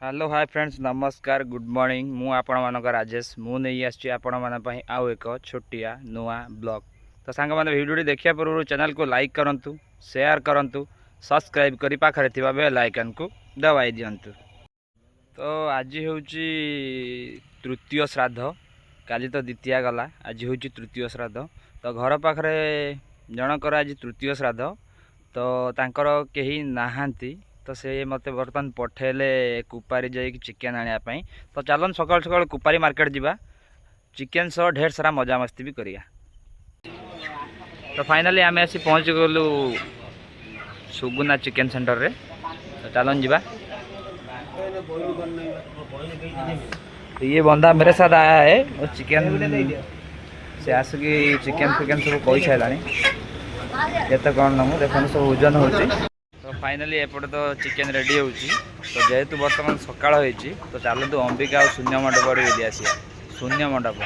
Hello hi friends नमस्कार good morning मु आपण मानक राजेश मु नहीं आसी आपण मान पई आउ एक छोटिया नुआ ब्लॉग तो सांग माने वीडियो देखिया पूर्व चैनल को लाइक करंतु शेयर करंतु सब्सक्राइब करी पाखरे थिबा बेल आइकन को दबाई दियंतु। तो आज होउची तृतीय श्राद्ध काली तो द्वितीया गला आज होउची तृतीय श्राद्ध तो घर पाखरे जनकर आज तृतीय श्राद्ध तो तांकर केही नाहांती तो से मत बर्तमान पठेले कुपारी जाई चिकेन आनिया पई तो चलन सकाल सकाल कुपारी मार्केट जीवा चिकेन सह ढेर सारा मजा मस्ती भी करिया। तो फाइनली आम आसी पहुँच गलु सुगुना चिकेन सेंटर रे तो चलन जीवा। तो ये बंदा मेरे साथ आया है और चिकेन से आसिकी चिकेन फिकेन सब कही सारानी ये तो कौन नमु देखो सब ओजन होची। तो फाइनली एपटे तो चिकेन रेडी होची तो जेहेतु बर्तमान सकाळ होईची तो चलतु अंबिका और शून्य मंडप आड़े बुली आसिया। शून्य मंडप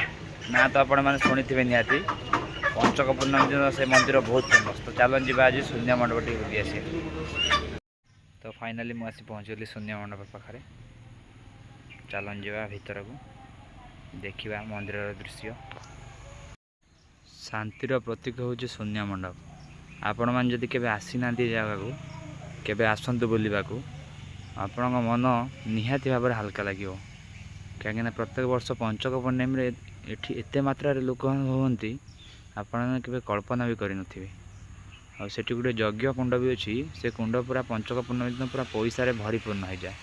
ना तो आपण मैंने शुणी निहाती पंचक पूर्णमी दिन से मंदिर बहुत फेमस तो चलन जी आज शून्य मंडप टी बुली आसिया। तो फाइनली मुझे पहुँचली शून्य मंडप पाखे चलन जा भीतर को देखा मंदिर दृश्य शांतिर प्रतीक हूँ शून्य मंडप। आपण मैंने जदि केबे आसी ना जगह को केबे आसतु बुलवा को आपण मन निहाती भाव हल्का लगे कहीं प्रत्येक वर्ष पंचक पूर्णिम एटी एत मात्रा लोक होती आपण केबे कल्पना भी करें आ से गोटे यज्ञ कुंड भी अच्छी से कुंड पूरा पंचक पूर्णिम दिन पूरा पैसा भरीपूर्ण हो जाए।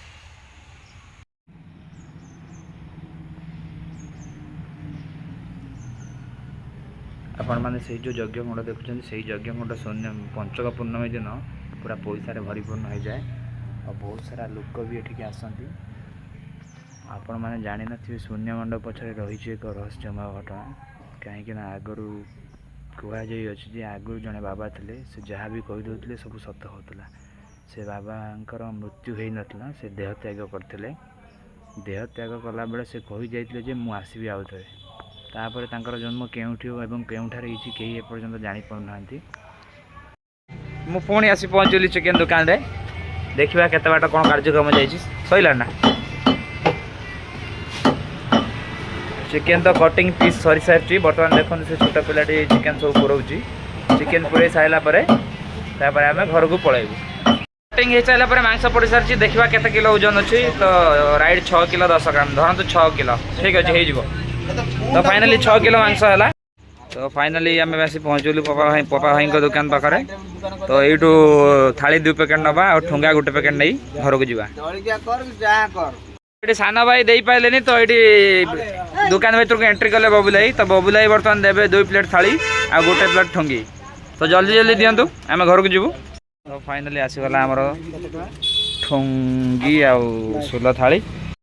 आपण मैंने से जो यज्ञ कुंड देखुं से यज्ञ कुंड शून्य पंचक पूर्णमी दिन पूरा पैसा भरीपूर्ण हो जाए और बहुत सारा लोक भी एठिक आसती। आपण मैंने जानी नी शून्य मंडप पछरे रही एक रहस्यमय घटना कहीं आगु कहुई आगु जड़े बाबा थे से जहाँ भी कहीदे सब सत होता से बाबांकर मृत्यु हो नाला से देह त्याग करते देह त्याग कला बेले से कही जाते मु आसबि आउ थे तापर तांकर जन्म केउठी एवं केउठारे हिची केही एपर्यंत जानी पाउनाहांती। मु पुणी आसी पहुँचली चिकेन दुकान रे देखिबा केते बाट कोन कार्यक्रम जाइछि सइला ना। चिकेन तो कटिंग पीस सरी सारी बर्तमान देखो से छोटा पिलाटी चिकेन सब पुरौची चिकेन पुरे साइला परे तापर आमे घर को पळाइबु कटिंग हे साइला परे मांस पड़ी सारी देखिबा केते किलो ओजन अछि तो राइट 6 किलो 10 ग्राम धरन तो 6 किलो ठीक अछि हे जिवो। तो फाइनली 6 किलो मांस है। तो फाइनली आम आसी पहुँचलु पपा भाई दुकान पाखे तो यू थाली 2 पैकेट नवा और ठुंगा गोटे पैकेट नहीं घर को जी सान भाई दे पारे तो ये दुकान भर को एंट्री कले बबुलाई तो बबुलाई बर्तमान देवे 2 प्लेट थाली आ गोटे प्लेट ठुंगी तो जल्दी जल्दी दिंतु आम घर को जीवु। तो फाइनली आसीगला आमर ठुंगी आ सोल थाली